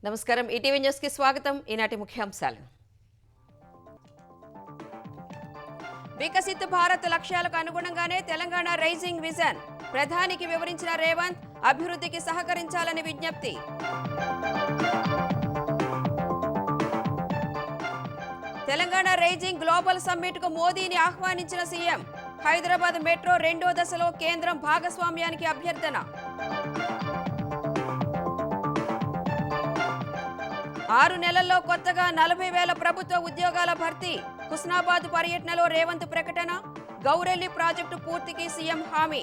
నమస్కారం ETV news కి స్వాగతం ఈనాటి ముఖ్యాంశాలు వికసిత భారత్ లక్ష్యాలకు అనుగుణంగానే తెలంగాణ రైజింగ్ విజన్ ప్రధానికి వివరించిన రేవంత్ అభివృద్ధికి సహకరించాలని విజ్ఞప్తి తెలంగాణ రైజింగ్ గ్లోబల్ సమ్మిట్ కు మోదీని ఆహ్వానించిన సీఎం హైదరాబాద్ మెట్రో రెండో దశలో కేంద్రం భాగస్వామ్యానికి అభ్యర్థన 6 నెలల్లో కొత్తగా 40,000 ప్రభుత్వ ఉద్యోగాల భర్తీ హుస్నాబాద్ పర్యటనలో రేవంత్ ప్రకటన గౌరెల్లి ప్రాజెక్టు పూర్తికి సీఎం హామీ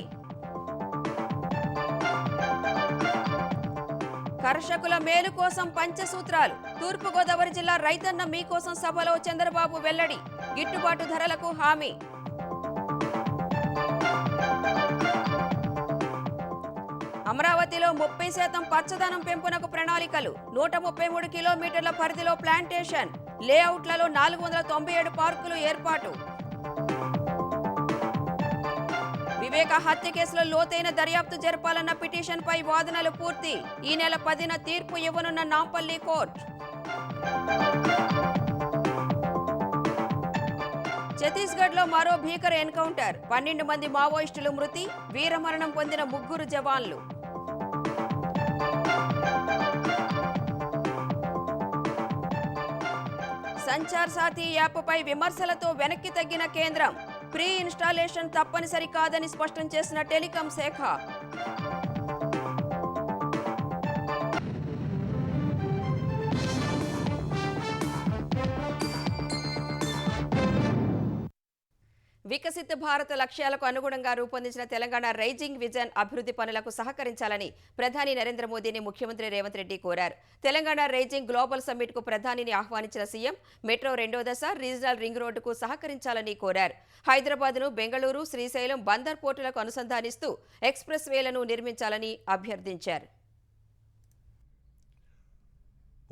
కర్షకుల మేలు కోసం పంచసూత్రాలు తూర్పుగోదావరి జిల్లా రైతన్న మీకోసం సభలో చంద్రబాబు వెల్లడి గిట్టుబాటు ధరలకు హామీ అమరావతిలో 30% పచ్చదనం పెంపునకు ప్రణాళికలు 133 కిలోమీటర్ల పరిధిలో ప్లాంటేషన్ లేఅవుట్లలో 497 పార్కులు ఏర్పాటు వివేక హత్య కేసులో లోతైన దర్యాప్తు జరపాలన్న పిటిషన్పై వాదనలు పూర్తి ఈ నెల 10న తీర్పు ఇవ్వనున్న నాంపల్లి కోర్టు ఛత్తీస్గఢ్లో మరో భీకర ఎన్కౌంటర్ 12 మంది మావోయిస్టులు మృతి వీరమరణం పొందిన 3 జవాన్లు సంచార్ సాథీ యాప్పై విమర్శలతో వెనక్కి తగ్గిన కేంద్రం ప్రీ ఇన్స్టాలేషన్ తప్పనిసరి కాదని స్పష్టం చేసిన టెలికాం శాఖ వికసిత భారత లక్ష్యాలకు అనుగుణంగా రూపొందించిన తెలంగాణ రైజింగ్ విజన్ అభివృద్ధి పనులకు సహకరించాలని ప్రధాని నరేంద్ర మోదీని ముఖ్యమంత్రి రేవంత్ రెడ్డి కోరారు. తెలంగాణ రైజింగ్ గ్లోబల్ సమ్మిట్ కు ప్రధానిని ఆహ్వానించిన సీఎం మెట్రో రెండో దశ రీజనల్ రింగ్ రోడ్డుకు సహకరించాలని కోరారు. హైదరాబాద్ను బెంగళూరు శ్రీశైలం బందర్ పోర్టులకు అనుసంధానిస్తూ ఎక్స్ప్రెస్ వేలను నిర్మించాలని అభ్యర్థించారు.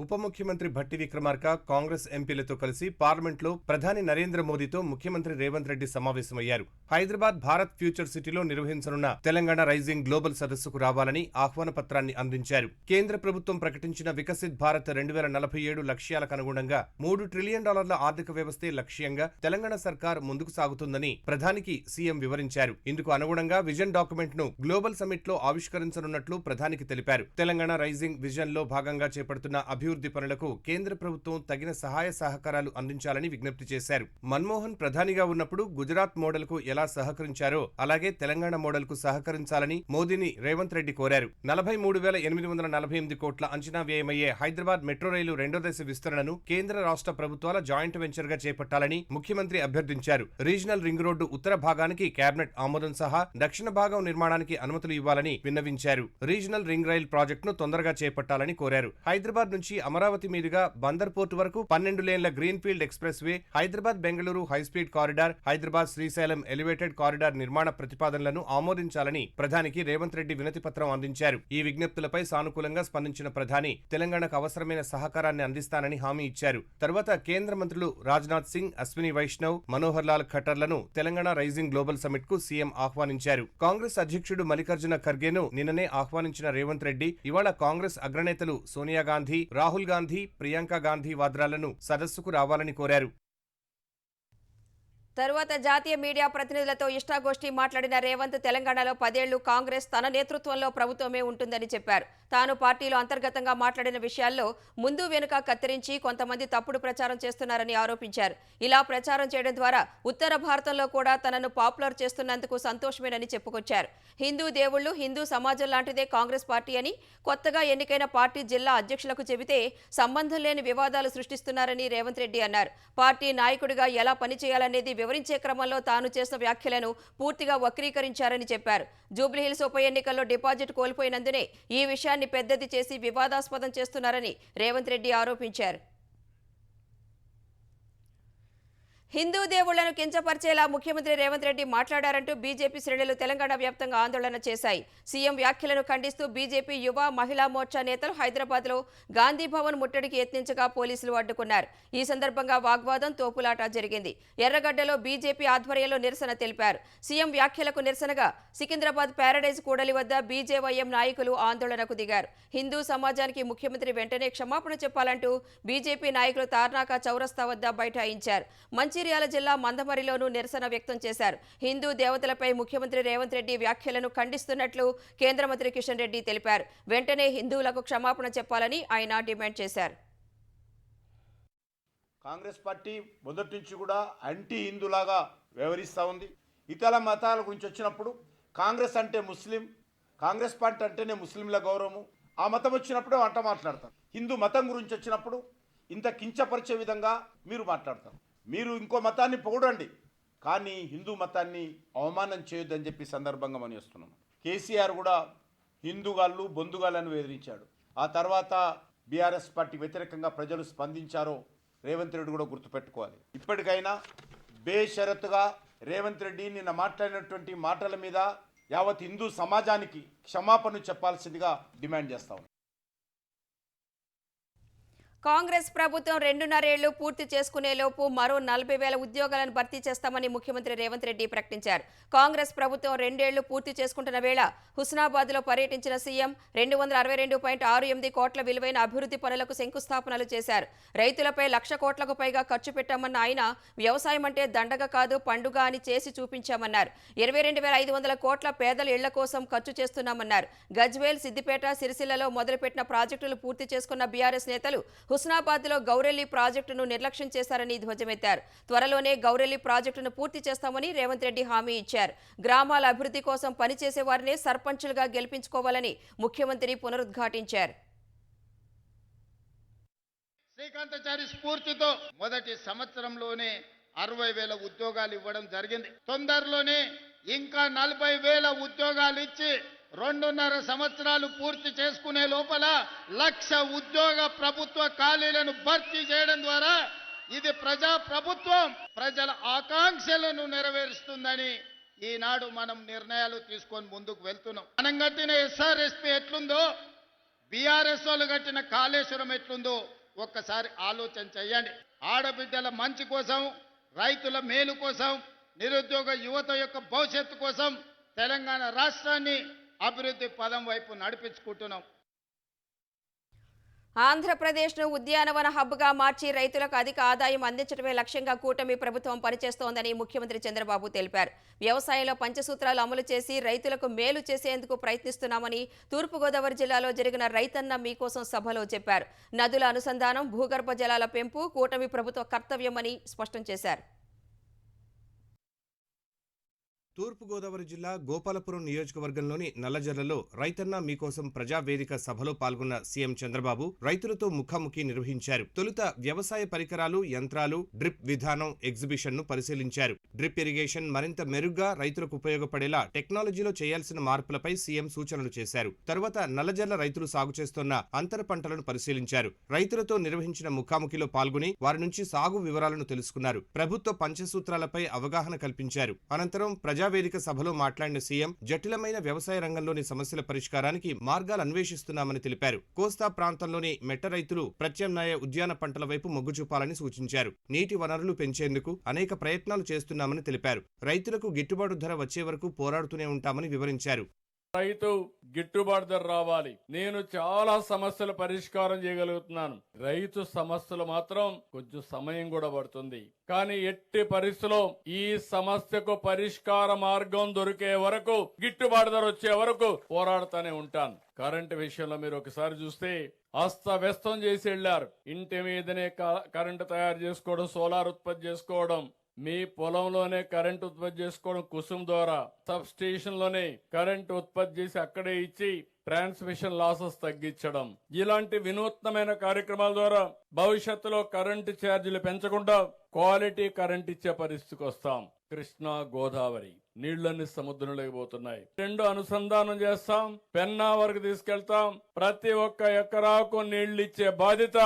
ఉప ముఖ్యమంత్రి భట్టి విక్రమార్క కాంగ్రెస్ ఎంపీలతో కలిసి పార్లమెంట్లో ప్రధాని నరేంద్ర మోదీతో ముఖ్యమంత్రి రేవంత్ రెడ్డి సమావేశమయ్యారు. హైదరాబాద్ భారత్ ఫ్యూచర్ సిటీలో నిర్వహించనున్న తెలంగాణ రైజింగ్ గ్లోబల్ సదస్సుకు రావాలని ఆహ్వాన పత్రాన్ని అందించారు. కేంద్ర ప్రభుత్వం ప్రకటించిన వికసిత్ భారత్ 2047 లక్ష్యాలకు అనుగుణంగా $3 ట్రిలియన్ ఆర్థిక వ్యవస్థే లక్ష్యంగా తెలంగాణ సర్కార్ ముందుకు సాగుతుందని ప్రధానికి సీఎం వివరించారు. ఇందుకు అనుగుణంగా విజన్ డాక్యుమెంట్ ను గ్లోబల్ సమ్మిట్ లో ఆవిష్కరించనున్నట్లు ప్రధానికి తెలిపారు. తెలంగాణ రైజింగ్ విజన్ లో భాగంగా చేపడుతున్న అభివృద్ధి పనులకు కేంద్ర ప్రభుత్వం తగిన సహాయ సహకారాలు అందించాలని విజ్ఞప్తి చేశారు. మన్మోహన్ ప్రధానిగా ఉన్నప్పుడు గుజరాత్ మోడల్ కు ఎలా సహకరించారో అలాగే తెలంగాణ మోడల్ కు సహకరించాలని మోదీని రేవంత్ రెడ్డి కోరారు. 43,848 కోట్ల అంచనా వ్యయమయ్యే హైదరాబాద్ మెట్రో రైలు రెండో దశ విస్తరణను కేంద్ర రాష్ట్ర ప్రభుత్వాల జాయింట్ వెంచర్ గా చేపట్టాలని ముఖ్యమంత్రి అభ్యర్థించారు. రీజనల్ రింగ్ రోడ్డు ఉత్తర భాగానికి కేబినెట్ ఆమోదం సహా దక్షిణ భాగం నిర్మాణానికి అనుమతులు ఇవ్వాలని విన్నవించారు. రీజనల్ రింగ్ రైల్ ప్రాజెక్టును తొందరగా చేపట్టాలని కోరారు. హైదరాబాద్ నుంచి అమరావతి మీదుగా బందర్ పోర్టు వరకు 12 లేన్ల greenfield expressway, Hyderabad Bengaluru high speed corridor, Hyderabad Srisailam elevated corridor నిర్మాణ ప్రతిపాదనలను ఆమోదించాలని ప్రధానికి రేవంత్ రెడ్డి వినతి పత్రం అందించారు. ఈ విజ్ఞప్తులపై సానుకూలంగా స్పందించిన ప్రధాని తెలంగాణకు అవసరమైన సహకారాన్ని అందిస్తానని హామీ ఇచ్చారు. తర్వాత కేంద్ర మంత్రులు రాజ్నాథ్ సింగ్, అశ్విని వైష్ణవ్, మనోహర్ లాల్ ఖట్టర్లను తెలంగాణ రైజింగ్ గ్లోబల్ సమ్మిట్ కు సీఎం ఆహ్వానించారు. కాంగ్రెస్ అధ్యక్షుడు మల్లికార్జున ఖర్గేను నిన్ననే ఆహ్వానించిన రేవంత్ రెడ్డి ఇవాళ కాంగ్రెస్ అగ్రనేతలు సోనియా గాంధీ, రాహుల్ గాంధీ, ప్రియాంక గాంధీ వాద్రాలను సదస్సుకు రావాలని కోరారు. తరువాత జాతీయ మీడియా ప్రతినిధులతో ఇష్టాగోష్ఠి మాట్లాడిన రేవంత్ తెలంగాణలో 10 ఏళ్లు కాంగ్రెస్ తన నేతృత్వంలో ప్రభుత్వమే ఉంటుందని చెప్పారు. తాను పార్టీలో అంతర్గతంగా మాట్లాడిన విషయాల్లో ముందు వెనుక కత్తిరించి కొంతమంది తప్పుడు ప్రచారం చేస్తున్నారని ఆరోపించారు. ఇలా ప్రచారం చేయడం ద్వారా ఉత్తర భారతంలో కూడా తనను పాపులర్ చేస్తున్నందుకు సంతోషమేనని చెప్పుకొచ్చారు. హిందూ దేవుళ్లు, హిందూ సమాజం లాంటిదే కాంగ్రెస్ పార్టీ అని కొత్తగా ఎన్నికైన పార్టీ జిల్లా అధ్యక్షులకు చెబితే సంబంధం లేని వివాదాలు సృష్టిస్తున్నారని రేవంత్ రెడ్డి అన్నారు. పార్టీ నాయకుడిగా ఎలా పనిచేయాలనేది వివరించే క్రమంలో తాను చేసిన వ్యాఖ్యలను పూర్తిగా వక్రీకరించారని చెప్పారు. జూబ్లీహిల్స్ ఉప ఎన్నికల్లో డిపాజిట్ కోల్పోయినందునే ఈ విషయాన్ని పెద్దది చేసి వివాదాస్పదం చేస్తున్నారని రేవంత్ రెడ్డి ఆరోపించారు. హిందూ దేవుళ్లను కించపరిచేలా ముఖ్యమంత్రి రేవంత్ రెడ్డి మాట్లాడారంటూ బీజేపీ శ్రేణులు తెలంగాణ వ్యాప్తంగా ఆందోళన చేశాయి. సీఎం వ్యాఖ్యలను ఖండిస్తూ బీజేపీ యువ మహిళా మోర్చా నేతలు హైదరాబాద్లో గాంధీ భవన్ ముట్టడికి యత్నించగా పోలీసులు అడ్డుకున్నారు. ఈ సందర్భంగా వాగ్వాదం, తోపులాట జరిగింది. ఎర్రగడ్డలో బీజేపీ ఆధ్వర్యంలో నిరసన తెలిపారు. సీఎం వ్యాఖ్యలకు నిరసనగా సికింద్రాబాద్ ప్యారడైజ్ కూడలి వద్ద బీజేవైఎం నాయకులు ఆందోళనకు దిగారు. హిందూ సమాజానికి ముఖ్యమంత్రి వెంటనే క్షమాపణ చెప్పాలంటూ బీజేపీ నాయకులు తార్నాక చౌరస్తా వద్ద బైఠాయించారు. మంచిర్యాల జిల్లా మందమరిలోనూ నిరసన వ్యక్తం చేశారు. హిందూ దేవతలపై ముఖ్యమంత్రి రేవంత్ రెడ్డి వ్యాఖ్యలను ఖండిస్తున్నట్లు కేంద్ర మంత్రి కిషన్ రెడ్డి తెలిపారు. వెంటనే హిందువులకు క్షమాపణ చెప్పాలని ఆయన డిమాండ్ చేశారు. కాంగ్రెస్ పార్టీ మొదటి నుంచి కూడా యాంటీ హిందూలాగా వ్యవహరిస్తూ ఉంది. ఇతర మతాల గురించి వచ్చినప్పుడు కాంగ్రెస్ అంటే ముస్లిం, కాంగ్రెస్ పార్టీ అంటేనే ముస్లింల గౌరవము, ఆ మతం వచ్చినప్పుడు అంట మాట్లాడతారు. హిందూ మతం గురించి వచ్చినప్పుడు ఇంత కించపరిచే విధంగా మీరు మాట్లాడతారు. మీరు ఇంకో మతాన్ని పొగడండి, కానీ హిందూ మతాన్ని అవమానం చేయొద్దని చెప్పి సందర్భంగా మనం చేస్తున్నాం. కేసీఆర్ కూడా హిందూగాళ్ళు బొందుగాళ్ళని బెదిరించాడు. ఆ తర్వాత బీఆర్ఎస్ పార్టీ వ్యతిరేకంగా ప్రజలు స్పందించారో రేవంత్ రెడ్డి కూడా గుర్తుపెట్టుకోవాలి. ఇప్పటికైనా బేషరతుగా రేవంత్ రెడ్డి నిన్న మాట్లాడినటువంటి మాటల మీద యావత్ హిందూ సమాజానికి క్షమాపణ చెప్పాల్సిందిగా డిమాండ్ చేస్తాం. కాంగ్రెస్ ప్రభుత్వం 2.5 ఏళ్లు పూర్తి చేసుకునేలోపు మరో 40,000 ఉద్యోగాలను భర్తీ చేస్తామని ముఖ్యమంత్రి రేవంత్ రెడ్డి ప్రకటించారు. కాంగ్రెస్ ప్రభుత్వం 2 ఏళ్లు పూర్తి చేసుకుంటున్న వేళ హుస్నాబాద్లో పర్యటించిన సీఎం 262.68 కోట్ల విలువైన అభివృద్ధి పనులకు శంకుస్థాపనలు చేశారు. రైతులపై 1,00,000 కోట్లకు పైగా ఖర్చు పెట్టామన్న ఆయన వ్యవసాయం అంటే దండగ కాదు పండుగ అని చేసి చూపించామన్నారు. 22,500 కోట్ల పేదల ఇళ్ల కోసం ఖర్చు చేస్తున్నామన్నారు. గజ్వేల్, సిద్దిపేట, సిరిసిల్లలో మొదలుపెట్టిన ప్రాజెక్టులు పూర్తి చేసుకున్న బీఆర్ఎస్ నేతలు హుస్నాబాద్లో గౌరెల్లి ప్రాజెక్టును నిర్లక్ష్యం చేశారని ధ్వజమెత్తారు. త్వరలోనే గౌరెల్లి ప్రాజెక్టును పూర్తి చేస్తామని రేవంత్ రెడ్డి హామీ ఇచ్చారు. గ్రామాల అభివృద్ధి కోసం పనిచేసే వారినే సర్పంచులుగా గెలిపించుకోవాలని ముఖ్యమంత్రి పునరుద్ఘాటించారు. శ్రీకాంతాచారి స్ఫూర్తితో మొదటి సంవత్సరంలోనే 60,000 ఉద్యోగాలు ఇవ్వడం జరిగింది. తొందరలోనే ఇంకా 40,000 ఉద్యోగాలు ఇచ్చి 2.5 సంవత్సరాలు పూర్తి చేసుకునే లోపల 1,00,000 ఉద్యోగ ప్రభుత్వ ఖాళీలను భర్తీ చేయడం ద్వారా ఇది ప్రజా ప్రభుత్వం ప్రజల ఆకాంక్షలను నెరవేరుస్తుందని ఈనాడు మనం నిర్ణయాలు తీసుకొని ముందుకు వెళ్తున్నాం. మనం కట్టిన ఎస్ఆర్ఎస్పీ ఎట్లుందో, బీఆర్ఎస్ వాళ్ళు కట్టిన కాళేశ్వరం ఎట్లుందో ఒక్కసారి ఆలోచన చేయండి. ఆడబిడ్డల మంచి కోసం, రైతుల మేలు కోసం, నిరుద్యోగ యువత యొక్క భవిష్యత్తు కోసం తెలంగాణ రాష్ట్రాన్ని అభివృద్ధి పదం వైపు నడిపించుకుంటున్నాం. ఆంధ్రప్రదేశ్ను ఉద్యానవన హబ్గా మార్చి రైతులకు అధిక ఆదాయం అందించడమే లక్ష్యంగా కూటమి ప్రభుత్వం పనిచేస్తోందని ముఖ్యమంత్రి చంద్రబాబు తెలిపారు. వ్యవసాయంలో పంచసూత్రాలు అమలు చేసి రైతులకు మేలు చేసేందుకు ప్రయత్నిస్తున్నామని తూర్పుగోదావరి జిల్లాలో జరిగిన రైతన్న మీకోసం సభలో చెప్పారు. నదుల అనుసంధానం, భూగర్భ జలాల పెంపు కూటమి ప్రభుత్వ కర్తవ్యమని స్పష్టం చేశారు. తూర్పుగోదావరి జిల్లా గోపాలపురం నియోజకవర్గంలోని నల్లజర్లలో రైతన్న మీకోసం ప్రజావేదిక సభలో పాల్గొన్న సీఎం చంద్రబాబు రైతులతో ముఖాముఖి నిర్వహించారు. తొలుత వ్యవసాయ పరికరాలు, యంత్రాలు, డ్రిప్ విధానం ఎగ్జిబిషన్ ను పరిశీలించారు. డ్రిప్ ఇరిగేషన్ మరింత మెరుగ్గా రైతులకు ఉపయోగపడేలా టెక్నాలజీలో చేయాల్సిన మార్పులపై సీఎం సూచనలు చేశారు. తరువాత నల్లజర్ల రైతులు సాగు చేస్తున్న అంతర పంటలను పరిశీలించారు. రైతులతో నిర్వహించిన ముఖాముఖిలో పాల్గొని వారి నుంచి సాగు వివరాలను తెలుసుకున్నారు. ప్రభుత్వ పంచసూత్రాలపై అవగాహన కల్పించారు. అనంతరం ప్రజావేదిక సభలో మాట్లాడిన సీఎం జటిలమైన వ్యవసాయ రంగంలోని సమస్యల పరిష్కారానికి మార్గాలు అన్వేషిస్తున్నామని తెలిపారు. కోస్తా ప్రాంతంలోని మెట్ట రైతులు ప్రత్యామ్నాయ ఉద్యాన పంటల వైపు మొగ్గు చూపాలని సూచించారు. నీటి వనరులు పెంచేందుకు అనేక ప్రయత్నాలు చేస్తున్నామని తెలిపారు. రైతులకు గిట్టుబాటు ధర వచ్చే వరకు పోరాడుతూనే ఉంటామని వివరించారు. రైతు గిట్టుబాటు ధర రావాలి. నేను చాలా సమస్యలు పరిష్కారం చేయగలుగుతున్నాను. రైతు సమస్యలు మాత్రం కొంచెం సమయం కూడా పడుతుంది. కానీ ఎట్టి పరిస్థితిలో ఈ సమస్యకు పరిష్కార మార్గం దొరికే వరకు, గిట్టుబాటు ధర వచ్చే వరకు పోరాడుతూనే ఉంటాను. కరెంటు విషయంలో మీరు ఒకసారి చూస్తే అస్తవ్యస్తం చేసి వెళ్లారు. ఇంటి మీదనే కరెంటు తయారు చేసుకోవడం, సోలార్ ఉత్పత్తి చేసుకోవడం, మీ పొలంలోనే కరెంట్ ఉత్పత్తి చేసుకోవడం, కుసుమ్ ద్వారా సబ్ స్టేషన్ లోనే కరెంట్ ఉత్పత్తి చేసి అక్కడే ఇచ్చి ట్రాన్స్మిషన్ లాసెస్ తగ్గించడం, ఇలాంటి వినూత్నమైన కార్యక్రమాల ద్వారా భవిష్యత్తులో కరెంటు ఛార్జీలు పెంచకుండా క్వాలిటీ కరెంట్ ఇచ్చే పరిస్థితికి వస్తాం. కృష్ణా, గోదావరి నీళ్లన్నీ సముద్రంలోకి పోతున్నాయి. 2 అనుసంధానం చేస్తాం, పెన్నా వరకు తీసుకెళ్తాం. ప్రతి ఒక్క ఎకరాకు నీళ్లు ఇచ్చే బాధ్యత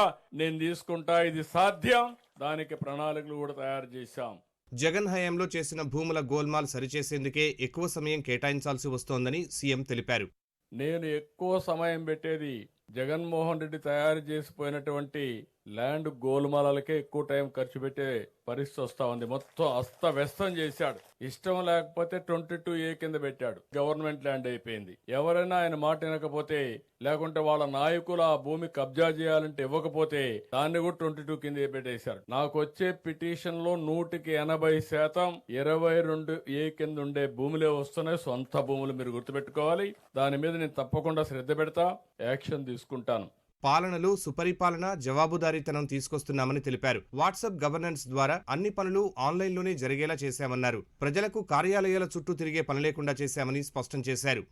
నేను తీసుకుంటా. ఇది సాధ్యం. దానికి ప్రణాళికలు కూడా తయారు చేశాం. జగన్ హయాంలో చేసిన భూముల గోల్మాల్ సరిచేసేందుకే ఎక్కువ సమయం కేటాయించాల్సి వస్తోందని సీఎం తెలిపారు. నేను ఎక్కువ సమయం పెట్టేది జగన్మోహన్ రెడ్డి తయారు చేసిపోయినటువంటి ల్యాండ్ గోల్మాలకే ఎక్కువ టైం ఖర్చు పెట్టే పరిస్థితి వస్తా ఉంది. మొత్తం అస్తవ్యస్తం చేశాడు. ఇష్టం లేకపోతే 22A కింద పెట్టాడు. గవర్నమెంట్ ల్యాండ్ అయిపోయింది. ఎవరైనా ఆయన మాట వినకపోతే, లేకుంటే వాళ్ళ నాయకులు ఆ భూమి కబ్జా చేయాలంటే ఇవ్వకపోతే దాన్ని కూడా 22 కింద పెట్టేశారు. నాకు వచ్చే పిటిషన్ లో 100% 22A కింద ఉండే భూములే వస్తున్నాయి. సొంత భూములు మీరు గుర్తుపెట్టుకోవాలి. దాని మీద నేను తప్పకుండా శ్రద్ధ పెడతా, యాక్షన్ తీసుకుంటాను. పాలనలో సుపరిపాలన, జవాబుదారీతనం తీసుకొస్తున్నామని తెలిపారు. వాట్సాప్ గవర్నెన్స్ ద్వారా అన్ని పనులు ఆన్లైన్లోనే జరిగేలా చేశామన్నారు. ప్రజలకు కార్యాలయాల చుట్టూ తిరిగే పని లేకుండా చేశామని స్పష్టం చేశారు.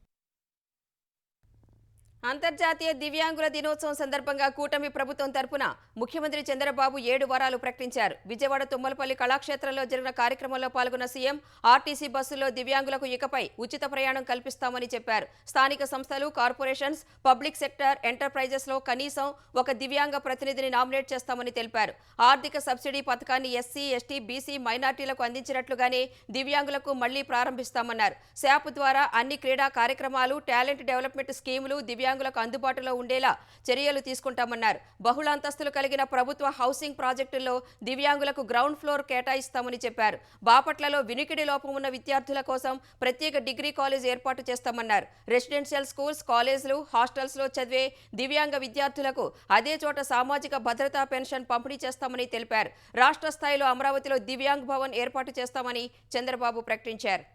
అంతర్జాతీయ దివ్యాంగుల దినోత్సవం సందర్భంగా కూటమి ప్రభుత్వం తరపున ముఖ్యమంత్రి చంద్రబాబు 7 వరాలు ప్రకటించారు. విజయవాడ తుమ్మలపల్లి కళాక్షేత్రంలో జరిగిన కార్యక్రమంలో పాల్గొన్న సీఎం ఆర్టీసీ బస్సుల్లో దివ్యాంగులకు ఇకపై ఉచిత ప్రయాణం కల్పిస్తామని చెప్పారు. స్థానిక సంస్థలు, కార్పొరేషన్స్, పబ్లిక్ సెక్టర్ ఎంటర్ప్రైజెస్లో కనీసం ఒక దివ్యాంగ ప్రతినిధిని నామినేట్ చేస్తామని తెలిపారు. ఆర్థిక సబ్సిడీ పథకాన్ని ఎస్సీ, ఎస్టీ, బీసీ, మైనార్టీలకు అందించినట్లుగానే దివ్యాంగులకు మళ్లీ ప్రారంభిస్తామన్నారు. శాప్ ద్వారా అన్ని క్రీడా కార్యక్రమాలు, టాలెంట్ డెవలప్మెంట్ స్కీములు దివ్యాంగులకు అందుబాటులో ఉండేలా చర్యలు తీసుకుంటామన్నారు. బహుళ అంతస్తులు కలిగిన ప్రభుత్వ హౌసింగ్ ప్రాజెక్టుల్లో దివ్యాంగులకు గ్రౌండ్ ఫ్లోర్ కేటాయిస్తామని చెప్పారు. బాపట్లలో వినికిడి లోపం ఉన్న విద్యార్థుల కోసం ప్రత్యేక డిగ్రీ కాలేజ్ ఏర్పాటు చేస్తామన్నారు. రెసిడెన్షియల్ స్కూల్స్, కాలేజీలు, హాస్టల్స్లో చదివే దివ్యాంగ విద్యార్థులకు అదే చోట సామాజిక భద్రతా పెన్షన్ పంపిణీ చేస్తామని తెలిపారు. రాష్ట్ర స్థాయిలో అమరావతిలో దివ్యాంగ్ భవన్ ఏర్పాటు చేస్తామని చంద్రబాబు ప్రకటించారు.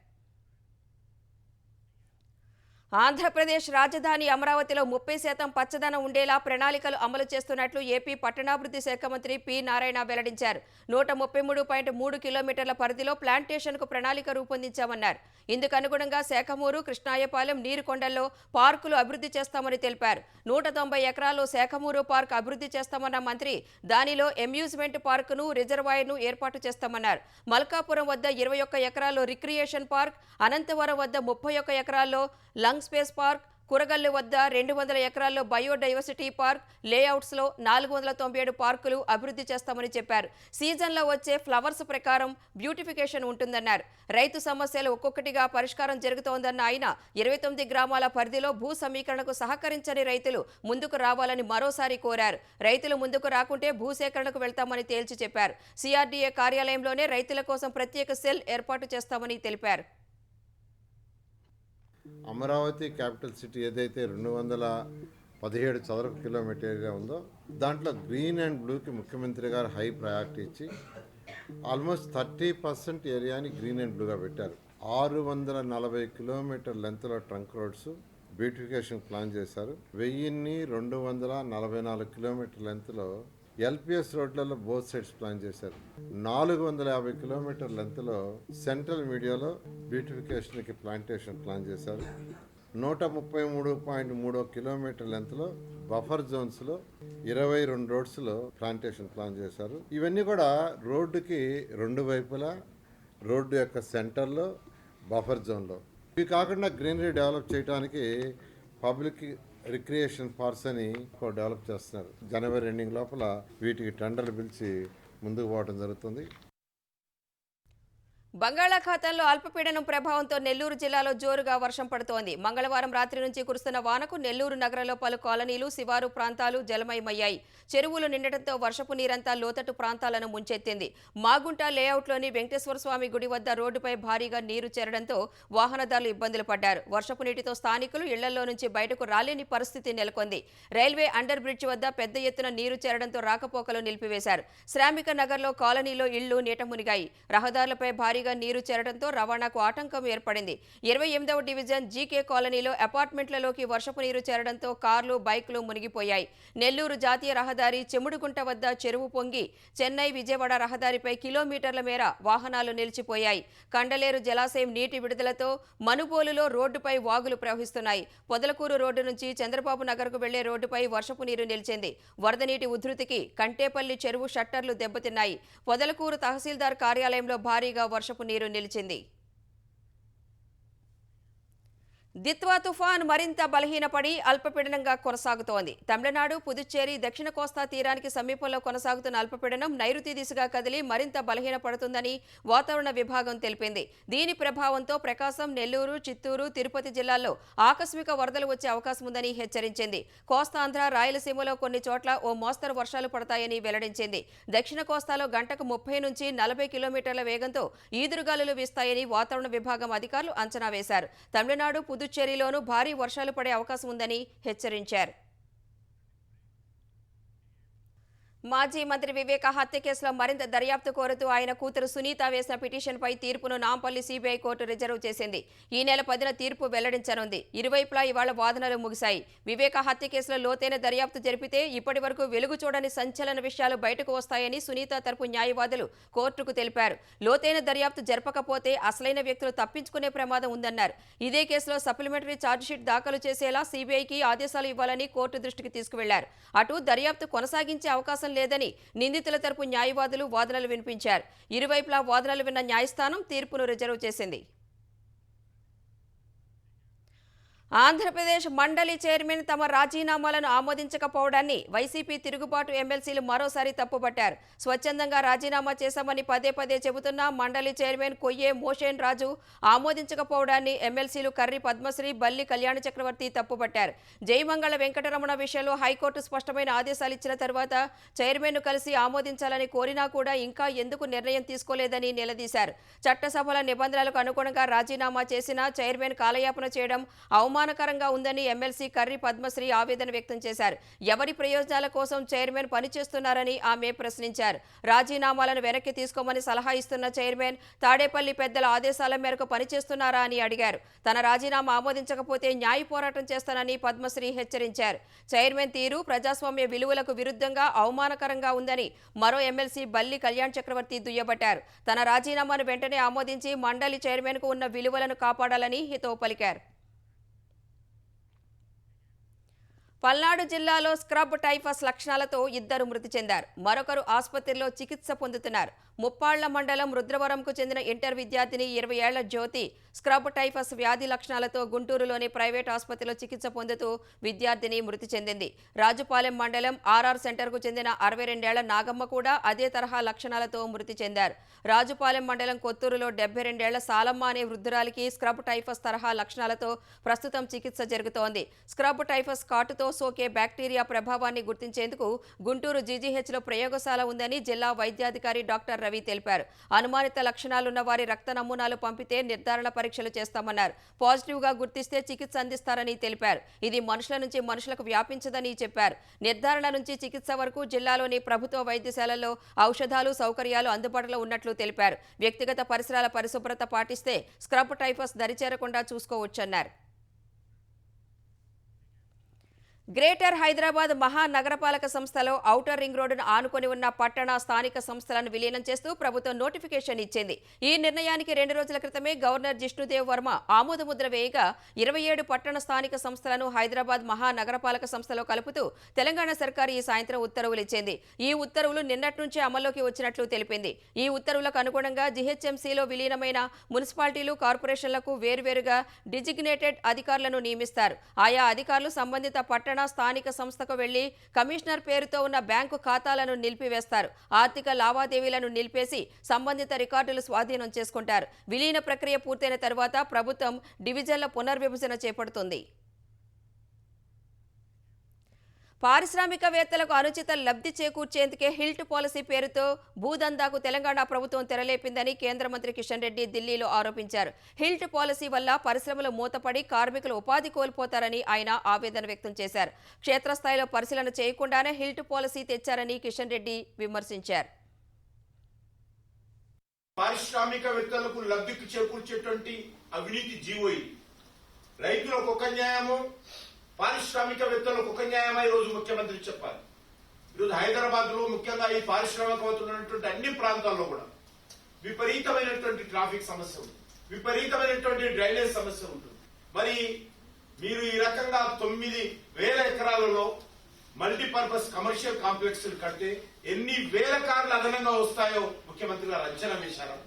ఆంధ్రప్రదేశ్ రాజధాని అమరావతిలో 30% పచ్చదనం ఉండేలా ప్రణాళికలు అమలు చేస్తున్నట్లు ఏపీ పట్టణాభివృద్ధి శాఖ మంత్రి పి నారాయణ వెల్లడించారు. 133.3 కిలోమీటర్ల పరిధిలో ప్లాంటేషన్కు ప్రణాళిక రూపొందించామన్నారు. ఇందుకు అనుగుణంగా శాఖమూరు, కృష్ణాయపాలెం, నీరుకొండల్లో పార్కులు అభివృద్ధి చేస్తామని తెలిపారు. 190 ఎకరాల్లో శాఖమూరు పార్క్ అభివృద్ధి చేస్తామన్న మంత్రి దానిలో అమ్యూజ్మెంట్ పార్కును, రిజర్వాయర్ను ఏర్పాటు చేస్తామన్నారు. మల్కాపురం వద్ద 21 ఎకరాల్లో రిక్రియేషన్ పార్క్, అనంతవరం వద్ద 31 ఎకరాల్లో లంగ్ స్పేస్ పార్క్, కురగల్లు వద్ద 200 ఎకరాల్లో బయోడైవర్సిటీ పార్క్, లేఅవుట్స్లో 497 పార్కులు అభివృద్ధి చేస్తామని చెప్పారు. సీజన్లో వచ్చే ఫ్లవర్స్ ప్రకారం బ్యూటిఫికేషన్ ఉంటుందన్నారు. రైతు సమస్యలు ఒక్కొక్కటిగా పరిష్కారం జరుగుతోందన్న ఆయన 29 గ్రామాల పరిధిలో భూ సమీకరణకు సహకరించని రైతులు ముందుకు రావాలని మరోసారి కోరారు. రైతులు ముందుకు రాకుంటే భూసేకరణకు వెళ్తామని తేల్చి చెప్పారు. సిఆర్డీఏ కార్యాలయంలోనే రైతుల కోసం ప్రత్యేక సెల్ ఏర్పాటు చేస్తామని తెలిపారు. అమరావతి క్యాపిటల్ సిటీ ఏదైతే 217 చదరపు కిలోమీటర్ ఏరియా ఉందో దాంట్లో గ్రీన్ అండ్ బ్లూకి ముఖ్యమంత్రి గారు హై ప్రయారిటీ ఇచ్చి ఆల్మోస్ట్ 30% ఏరియాని గ్రీన్ అండ్ బ్లూగా పెట్టారు. 640 కిలోమీటర్ లెంత్లో ట్రంక్ రోడ్స్ బ్యూటిఫికేషన్ ప్లాన్ చేశారు. 1244 కిలోమీటర్ లెంత్లో ఎల్పిఎస్ రోడ్లలో బోత్ సైడ్స్ ప్లాన్ చేశారు. 450 కిలోమీటర్ లెంత్లో సెంట్రల్ మీడియాలో బ్యూటిఫికేషన్కి ప్లాంటేషన్ ప్లాన్ చేశారు. 133.3 కిలోమీటర్ లెంత్లో బఫర్ జోన్స్లో 22 రోడ్స్లో ప్లాంటేషన్ ప్లాన్ చేశారు. ఇవన్నీ కూడా రోడ్డుకి 2 వైపులా రోడ్డు యొక్క సెంటర్లో బఫర్ జోన్లో. ఇవి కాకుండా గ్రీనరీ డెవలప్ చేయడానికి పబ్లిక్ రిక్రియేషన్ పార్క్స్ అని డెవలప్ చేస్తున్నారు. జనవరి ఎండింగ్ లోపల వీటికి టెండర్లు పిలిచి ముందుకు పోవడం జరుగుతుంది. బంగాళాఖాతంలో అల్పపీడనం ప్రభావంతో నెల్లూరు జిల్లాలో జోరుగా వర్షం పడుతోంది. మంగళవారం రాత్రి నుంచి కురుస్తున్న వానకు నెల్లూరు నగరంలో పలు కాలనీలు, శివారు ప్రాంతాలు జలమయమయ్యాయి. చెరువులు నిండటంతో వర్షపు నీరంతా లోతట్టు ప్రాంతాలను ముంచెత్తింది. మాగుంట లేఅవుట్లోని వెంకటేశ్వర స్వామి గుడి వద్ద రోడ్డుపై భారీగా నీరు చేరడంతో వాహనదారులు ఇబ్బందులు పడ్డారు. వర్షపు నీటితో స్థానికులు ఇళ్లలో నుంచి బయటకు రాలేని పరిస్థితి నెలకొంది. రైల్వే అండర్ బ్రిడ్జ్ వద్ద పెద్ద ఎత్తున నీరు చేరడంతో రాకపోకలు నిలిపివేశారు. శ్రామిక నగర్లో కాలనీలో ఇళ్లు నీట మునిగాయి. రహదారులపై భారీగా నీరు చేరడంతో రవాణాకు ఆటంకం ఏర్పడింది. 28వ డివిజన్ జీకే కాలనీలో అపార్ట్మెంట్లలోకి వర్షపు నీరు చేరడంతో కార్లు, బైకులు మునిగిపోయాయి. నెల్లూరు జాతీయ రహదారి చెముడుగుంట వద్ద చెరువు పొంగి చెన్నై విజయవాడ రహదారిపై కిలోమీటర్ల మేర వాహనాలు నిలిచిపోయాయి. కండలేరు జలాశయం నీటి విడుదలతో మనుబోలులో రోడ్డుపై వాగులు ప్రవహిస్తున్నాయి. పొదలకూరు రోడ్డు నుంచి చంద్రబాబు నగర్కు వెళ్లే రోడ్డుపై వర్షపు నీరు నిలిచింది. వరద నీటి ఉధృతికి కంటేపల్లి చెరువు షట్టర్లు దెబ్బతిన్నాయి. పొదలకూరు తహసీల్దార్ కార్యాలయంలో భారీగా వర్షపు నీరు నిలిచింది. దిత్వా తుఫాన్ మరింత బలహీనపడి అల్పపీడనంగా కొనసాగుతోంది. తమిళనాడు, పుదుచ్చేరి, దక్షిణ కోస్తా తీరానికి సమీపంలో కొనసాగుతున్న అల్పపీడనం నైరుతి దిశగా కదిలి మరింత బలహీనపడుతుందని వాతావరణ విభాగం తెలిపింది. దీని ప్రభావంతో ప్రకాశం, నెల్లూరు, చిత్తూరు, తిరుపతి జిల్లాల్లో ఆకస్మిక వరదలు వచ్చే అవకాశం ఉందని హెచ్చరించింది. కోస్తాంధ్ర, రాయలసీమలో కొన్ని చోట్ల ఓ మోస్తరు వర్షాలు పడతాయని వెల్లడించింది. దక్షిణ కోస్తాలో గంటకు 30 నుంచి 40 కిలోమీటర్ల వేగంతో ఈదురుగాలులు వీస్తాయని వాతావరణ విభాగం అధికారులు అంచనా వేశారు. తమిళనాడు, పుదుచ్చేరిలోనూ భారీ వర్షాలు పడే అవకాశం ఉందని హెచ్చరించారు. మాజీ మంత్రి వివేక హత్య కేసులో మరింత దర్యాప్తు కోరుతూ ఆయన కూతురు సునీత వేసిన పిటిషన్పై తీర్పును నాంపల్లి సిబిఐ కోర్టు రిజర్వ్ చేసింది. ఈ నెల 10న తీర్పు వెల్లడించనుంది. ఇరువైపులా ఇవాళ వాదనలు ముగిశాయి. వివేక హత్య కేసులో లోతైన దర్యాప్తు జరిపితే ఇప్పటి వరకు వెలుగు చూడని సంచలన విషయాలు బయటకు వస్తాయని సునీత తరపు న్యాయవాదులు కోర్టుకు తెలిపారు. లోతైన దర్యాప్తు జరపకపోతే అసలైన వ్యక్తులు తప్పించుకునే ప్రమాదం ఉందన్నారు. ఇదే కేసులో సప్లిమెంటరీ ఛార్జిషీట్ దాఖలు చేసేలా సిబిఐకి ఆదేశాలు ఇవ్వాలని కోర్టు దృష్టికి తీసుకువెళ్లారు. అటు దర్యాప్తు కొనసాగించే అవకాశం లేదని నిందితుల తరపు న్యాయవాదులు వాదనలు వినిపించారు. ఇరువైపులా వాదనలు విన్న న్యాయస్థానం తీర్పును రిజర్వ్ చేసింది. ఆంధ్రప్రదేశ్ మండలి చైర్మన్ తమ రాజీనామాలను ఆమోదించకపోవడాన్ని వైసీపీ తిరుగుబాటు ఎమ్మెల్సీలు మరోసారి తప్పుపట్టారు. స్వచ్ఛందంగా రాజీనామా చేశామని పదే పదే చెబుతున్న మండలి చైర్మన్ కొయ్యే మోషేన్ రాజు ఆమోదించకపోవడాన్ని ఎమ్మెల్సీలు కర్రి పద్మశ్రీ, బల్లి కళ్యాణ చక్రవర్తి తప్పుపట్టారు. జయమంగళ వెంకటరమణ విషయంలో హైకోర్టు స్పష్టమైన ఆదేశాలు ఇచ్చిన తర్వాత చైర్మన్ను కలిసి ఆమోదించాలని కోరినా కూడా ఇంకా ఎందుకు నిర్ణయం తీసుకోలేదని నిలదీశారు. చట్టసభల నిబంధనలకు అనుగుణంగా రాజీనామా చేసినా చైర్మన్ కాలయాపన చేయడం అవమానకరంగా ఉందని ఎమ్మెల్సీ కర్రి పద్మశ్రీ ఆవేదన వ్యక్తం చేశారు. ఎవరి ప్రయోజనాల కోసం చైర్మన్ పనిచేస్తున్నారని ఆమె ప్రశ్నించారు. రాజీనామాలను వెనక్కి తీసుకోమని సలహా ఇస్తున్న చైర్మన్ తాడేపల్లి పెద్దల ఆదేశాల మేరకు పనిచేస్తున్నారా అని అడిగారు. తన రాజీనామా ఆమోదించకపోతే న్యాయ పోరాటం చేస్తానని పద్మశ్రీ హెచ్చరించారు. చైర్మన్ తీరు ప్రజాస్వామ్య విలువలకు విరుద్ధంగా అవమానకరంగా ఉందని మరో ఎమ్మెల్సీ బల్లి కళ్యాణ్ చక్రవర్తి దుయ్యబట్టారు. తన రాజీనామాను వెంటనే ఆమోదించి మండలి చైర్మన్కు ఉన్న విలువలను కాపాడాలని హితవు పలికారు. పల్నాడు జిల్లాలో స్క్రబ్ టైఫస్ లక్షణాలతో 2 మృతి చెందారు. మరొకరు ఆసుపత్రిలో చికిత్స పొందుతున్నారు. ముప్పాళ్ల మండలం రుద్రవరంకు చెందిన ఇంటర్ విద్యార్థిని 20 ఏళ్ల జ్యోతి స్క్రబ్ టైఫస్ వ్యాధి లక్షణాలతో గుంటూరులోని ప్రైవేట్ ఆసుపత్రిలో చికిత్స పొందుతూ విద్యార్థిని మృతి చెందింది. రాజుపాలెం మండలం ఆర్ఆర్ సెంటర్కు చెందిన 62 ఏళ్ల నాగమ్మ కూడా అదే తరహా లక్షణాలతో మృతి చెందారు. రాజుపాలెం మండలం కొత్తూరులో 72 ఏళ్ల సాలమ్మ అనే వృద్ధురాలికి స్క్రబ్ టైఫస్ తరహా లక్షణాలతో ప్రస్తుతం చికిత్స జరుగుతోంది. స్క్రబ్ టైఫస్ కాటుతో సోకే బ్యాక్టీరియా ప్రభావాన్ని గుర్తించేందుకు గుంటూరు జీజీహెచ్లో ప్రయోగశాల ఉందని జిల్లా వైద్యాధికారి డాక్టర్ రవి తెలిపారు. అనుమానిత లక్షణాలున్న వారి రక్త నమూనాలు పంపితే నిర్ధారణ పరీక్షలు చేస్తామన్నారు. పాజిటివ్గా గుర్తిస్తే చికిత్స అందిస్తారని తెలిపారు. ఇది మనుషుల నుంచి మనుషులకు వ్యాపించదని చెప్పారు. నిర్ధారణ నుంచి చికిత్స వరకు జిల్లాలోని ప్రభుత్వ వైద్యశాలల్లో ఔషధాలు, సౌకర్యాలు అందుబాటులో ఉన్నట్లు తెలిపారు. వ్యక్తిగత పరిసరాల పరిశుభ్రత పాటిస్తే స్క్రబ్ టైఫస్ దరిచేరకుండా చూసుకోవచ్చన్నారు. గ్రేటర్ హైదరాబాద్ మహానగరపాలక సంస్థలో ఔటర్ రింగ్ రోడ్డును ఆనుకొని ఉన్న పట్టణ, స్థానిక సంస్థలను విలీనం చేస్తూ ప్రభుత్వం నోటిఫికేషన్ ఇచ్చింది. ఈ నిర్ణయానికి 2 రోజుల క్రితమే గవర్నర్ జిష్ణుదేవ్ వర్మ ఆమోదముద్ర వేయగా 27 పట్టణ, స్థానిక సంస్థలను హైదరాబాద్ మహానగరపాలక సంస్థలో కలుపుతూ తెలంగాణ సర్కారు ఈ సాయంత్రం ఉత్తర్వులు ఇచ్చింది. ఈ ఉత్తర్వులు నిన్నటి నుంచే అమల్లోకి వచ్చినట్లు తెలిపింది. ఈ ఉత్తర్వులకు అనుగుణంగా జీహెచ్ఎంసీలో విలీనమైన మున్సిపాలిటీలు, కార్పొరేషన్లకు వేర్వేరుగా డిజిగ్నేటెడ్ అధికారులను నియమిస్తారు. ఆయా అధికారులు సంబంధిత పట్టణ, స్థానిక సంస్థకు వెళ్లి కమిషనర్ పేరుతో ఉన్న బ్యాంకు ఖాతాలను నిలిపివేస్తారు. ఆర్థిక లావాదేవీలను నిలిపేసి సంబంధిత రికార్డులు స్వాధీనం చేసుకుంటారు. విలీన ప్రక్రియ పూర్తయిన తర్వాత ప్రభుత్వం డివిజన్ల పునర్విభజన చేపడుతుంది. పారిశ్రామికవేత్తలకు అనుచిత లబ్ధి చేకూర్చేందుకే హిల్ట్ పాలసీ పేరుతో భూదందాకు తెలంగాణ ప్రభుత్వం తెరలేపిందని కేంద్ర మంత్రి కిషన్ రెడ్డి ఢిల్లీలో ఆరోపించారు. హిల్ట్ పాలసీ వల్ల పరిశ్రమలు మూతపడి కార్మికులు ఉపాధి కోల్పోతారని ఆయన ఆవేదన వ్యక్తం చేశారు. క్షేత్రస్థాయిలో పరిశీలన చేయకుండానే హిల్ట్ పాలసీ తెచ్చారని కిషన్ రెడ్డి విమర్శించారు. పారిశ్రామికవేత్తలకు లబ్ధికి చేకూర్చేటువంటి అవినీతి జీవో ఇది. రైతులకు ఒక న్యాయము, పారిశ్రామికవేత్తలకు ఒక న్యాయమై ఈరోజు ముఖ్యమంత్రి చెప్పాలి. ఈరోజు హైదరాబాద్ లో ముఖ్యంగా ఈ పారిశ్రామికవేత్తలు అన్ని ప్రాంతాల్లో కూడా విపరీతమైనటువంటి ట్రాఫిక్ సమస్య ఉంది, విపరీతమైనటువంటి డ్రైనేజ్ సమస్య ఉంటుంది. మరి మీరు ఈ రకంగా 9,000 ఎకరాలలో మల్టీపర్పస్ కమర్షియల్ కాంప్లెక్స్ కడితే ఎన్ని వేల కార్లు అదనంగా వస్తాయో ముఖ్యమంత్రి గారు అంచనా వేశారు.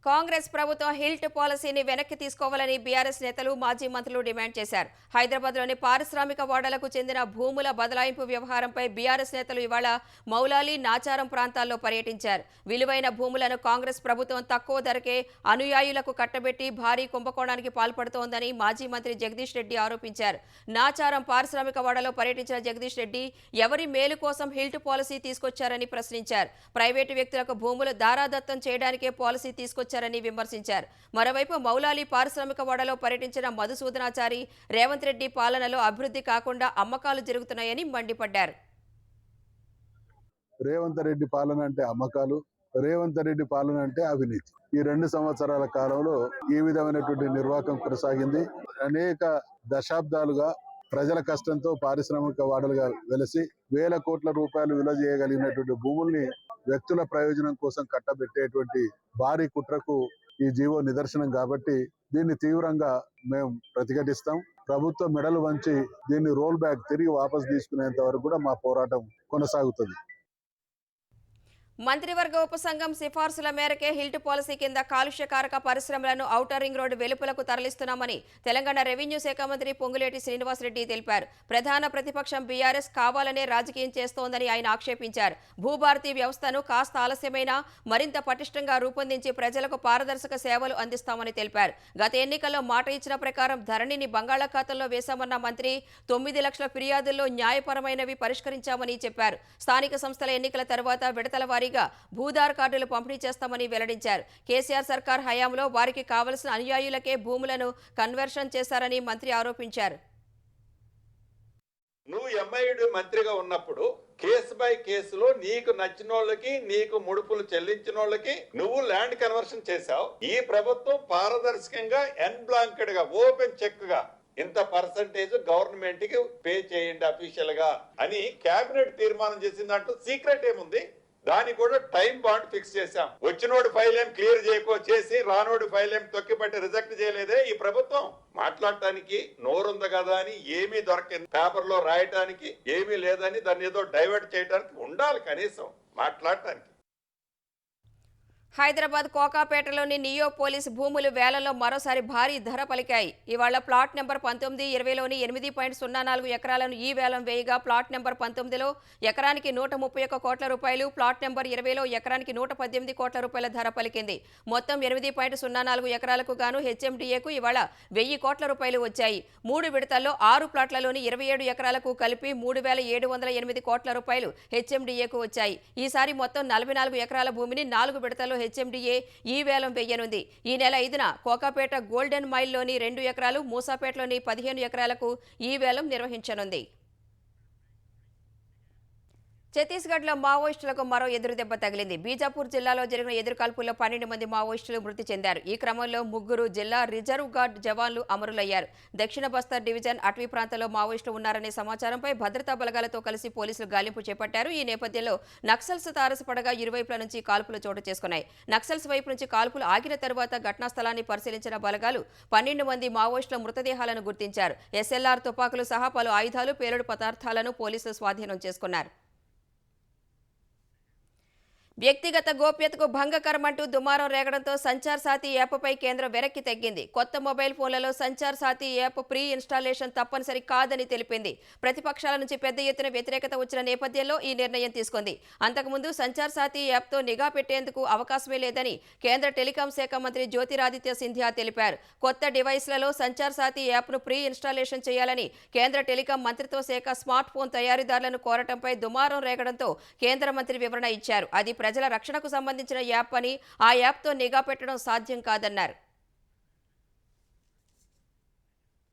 కాంగ్రెస్ ప్రభుత్వం హిల్ట్ పాలసీని వెనక్కి తీసుకోవాలని బీఆర్ఎస్ నేతలు మాజీ మంత్రులు డిమాండ్ చేశారు. హైదరాబాద్లోని పారిశ్రామిక వాడలకు చెందిన భూముల బదలాయింపు వ్యవహారంపై బీఆర్ఎస్ నేతలు ఇవాళ మౌలాలి, నాచారం ప్రాంతాల్లో పర్యటించారు. విలువైన భూములను కాంగ్రెస్ ప్రభుత్వం తక్కువ ధరకే అనుయాయులకు కట్టబెట్టి భారీ కుంభకోణానికి పాల్పడుతోందని మాజీ మంత్రి జగదీష్ రెడ్డి ఆరోపించారు. నాచారం పారిశ్రామిక వాడలో పర్యటించిన జగదీష్ రెడ్డి ఎవరి మేలు కోసం హిల్ట్ పాలసీ తీసుకొచ్చారని ప్రశ్నించారు. ప్రైవేటు వ్యక్తులకు భూములు దారాదత్తం చేయడానికే పాలసీ తీసుకొచ్చారని విమర్శించారు. మరోవైపు మౌలాలి పారిశ్రామిక వాడలో పర్యటించిన మధుసూదనాచారి రేవంత్ రెడ్డి పాలనలో అభివృద్ధి కాకుండా అమ్మకాలు జరుగుతున్నాయని మండిపడ్డారు. రేవంత్ రెడ్డి పాలన అంటే అమ్మకాలు, రేవంత్ రెడ్డి పాలన అంటే అవినీతి. ఈ 2 సంవత్సరాల కాలంలో ఈ విధమైనటువంటి నిర్వాహకం కొనసాగింది. అనేక దశాబ్దాలుగా ప్రజల కష్టంతో పారిశ్రామిక వాడలుగా వెలసి వేల కోట్ల రూపాయలు విలువ చేయగలిగినటువంటి భూముల్ని వ్యక్తుల ప్రయోజనం కోసం కట్టబెట్టేటువంటి భారీ కుట్రకు ఈ జీవో నిదర్శనం కాబట్టి దీన్ని తీవ్రంగా మేము ప్రతిఘటిస్తాం. ప్రభుత్వం మెడలు వంచి దీన్ని రోల్ బ్యాక్ తిరిగి వాపసు తీసుకునేంత వరకు కూడా మా పోరాటం కొనసాగుతుంది. మంత్రివర్గ ఉపసంఘం సిఫార్సుల మేరకే హిల్ట్ పాలసీ కింద కాలుష్యకారక పరిశ్రమలను ఔటర్ రింగ్ రోడ్డు వెలుపలకు తరలిస్తున్నామని తెలంగాణ రెవెన్యూ శాఖ మంత్రి పొంగులేటి శ్రీనివాసరెడ్డి తెలిపారు. ప్రధాన ప్రతిపక్షం బీఆర్ఎస్ కావాలనే రాజకీయం చేస్తోందని ఆయన ఆక్షేపించారు. భూభారతి వ్యవస్థను కాస్త ఆలస్యమైనా మరింత పటిష్టంగా రూపొందించి ప్రజలకు పారదర్శక సేవలు అందిస్తామని తెలిపారు. గత ఎన్నికల్లో మాట ఇచ్చిన ప్రకారం ధరణిని బంగాళాఖాతంలో వేశామన్న మంత్రి 9 లక్షల ఫిర్యాదుల్లో న్యాయపరమైనవి పరిష్కరించామని చెప్పారు. స్థానిక సంస్థల ఎన్నికల తర్వాత విడతల వారీగా భూదార్ కార్డులు పంపిణీ చేస్తామని వెల్లడించారు. కేసీఆర్ సర్కార్ హయాంలో వారికి కావలసిన అనుయాయులకే భూములను కన్వర్షన్ చేశారని మంత్రి ఆరోపించారు. నువ్వు ఎంఐడి మంత్రిగా ఉన్నప్పుడు కేసు బై కేసులో నీకు నచ్చిన వాళ్ళకి, నీకు ముడుపులు చెల్లించిన వాళ్ళకి నువ్వు ల్యాండ్ కన్వర్షన్ చేశావు. ఈ ప్రభుత్వం పారదర్శకంగా ఎన్ బ్లాంకెడ్ గా ఓపెన్ చెక్ గా ఇంత పర్సంటేజ్ గవర్నమెంట్ కి పే చేయండి అఫీషియల్ గా అని కేబినెట్ తీర్మానం చేసిన దాంట్లో సీక్రెట్ ఏముంది? దానికి కూడా టైం బాండ్ ఫిక్స్ చేశాం. వచ్చినోడు ఫైల్ ఏం క్లియర్ చేసి రానోడు ఫైల్ ఏం తొక్కిపట్టి రిజెక్ట్ చేయలేదే ఈ ప్రభుత్వం. మాట్లాడటానికి నోరుంది కదా అని ఏమీ దొరకింది, పేపర్ లో రాయటానికి ఏమీ లేదని దాన్ని ఏదో డైవర్ట్ చేయడానికి ఉండాలి కనీసం మాట్లాడటానికి. హైదరాబాద్ కోకాపేటలోని నియో పోలీస్ భూములు వేలంలో మరోసారి భారీ ధర పలికాయి. ఇవాళ ప్లాట్ నెంబర్ 19, 20లోని 8.04 ఎకరాలను ఈ వేలం వేయగా ప్లాట్ నెంబర్ 19లో ఎకరానికి 131 కోట్ల రూపాయలు, ప్లాట్ నెంబర్ 20లో ఎకరానికి 118 కోట్ల రూపాయల ధర పలికింది. మొత్తం 8.04 ఎకరాలకు గాను హెచ్ఎండిఏకు ఇవాళ 1000 కోట్ల రూపాయలు వచ్చాయి. 3 విడతల్లో 6 ప్లాట్లలోని 27 ఎకరాలకు కలిపి 3,708 కోట్ల రూపాయలు హెచ్ఎండిఏకు వచ్చాయి. ఈసారి మొత్తం 44 ఎకరాల భూమిని 4 విడతల్లో హెచ్ఎండిఏ ఈ వేలం వేయనుంది. ఈ నెల 5న కోకాపేట గోల్డెన్ మైల్లోని 2 ఎకరాలు, మూసాపేటలోని 15 ఎకరాలకు ఈ వేలం నిర్వహించనుంది. ఛత్తీస్గఢ్లో మావోయిస్టులకు మరో ఎదురుదెబ్బ తగిలింది. బీజాపూర్ జిల్లాలో జరిగిన ఎదురుకాల్పుల్లో 12 మంది మావోయిస్టులు మృతి చెందారు. ఈ క్రమంలో 3 జిల్లా రిజర్వ్ గార్డ్ జవాన్లు అమరులయ్యారు. దక్షిణ బస్తర్ డివిజన్ అటవీ ప్రాంతంలో మావోయిస్టులు ఉన్నారనే సమాచారంపై భద్రతా బలగాలతో కలిసి పోలీసులు గాలింపు చేపట్టారు. ఈ నేపథ్యంలో నక్సల్స్ తారసపడగా ఇరువైపుల నుంచి కాల్పులు చోటు చేసుకున్నాయి. నక్సల్స్ వైపు నుంచి కాల్పులు ఆగిన తర్వాత ఘటనా స్థలాన్ని పరిశీలించిన బలగాలు 12 మంది మావోయిస్టుల మృతదేహాలను గుర్తించారు. ఎస్ఎల్ఆర్ తుపాకులు సహా పలు ఆయుధాలు, పేలుడు పదార్థాలను పోలీసులు స్వాధీనం చేసుకున్నారు. వ్యక్తిగత గోప్యతకు భంగకరమంటూ దుమారం రేగడంతో సంచార్ సాథీ యాప్పై కేంద్రం వెనక్కి తగ్గింది. కొత్త మొబైల్ ఫోన్లలో Sanchar Saathi app pre installation తప్పనిసరి కాదని తెలిపింది. ప్రతిపక్షాల నుంచి పెద్ద ఎత్తున వ్యతిరేకత వచ్చిన నేపథ్యంలో ఈ నిర్ణయం తీసుకుంది. అంతకుముందు సంచార్ సాథీ యాప్తో నిఘా పెట్టేందుకు అవకాశమే లేదని కేంద్ర టెలికాం శాఖ మంత్రి జ్యోతిరాదిత్య సింధియా తెలిపారు. కొత్త డివైస్లలో సంచార్ సాథీ యాప్ను ప్రీ ఇన్స్టాలేషన్ చేయాలని కేంద్ర టెలికాం మంత్రిత్వ శాఖ స్మార్ట్ ఫోన్ తయారీదారులను కోరటంపై దుమారం రేగడంతో కేంద్ర మంత్రి వివరణ ఇచ్చారు. అది ప్రజల రక్షణకు సంబంధించిన యాప్ అని, ఆ యాప్తో నిఘా పెట్టడం సాధ్యం కాదన్నారు.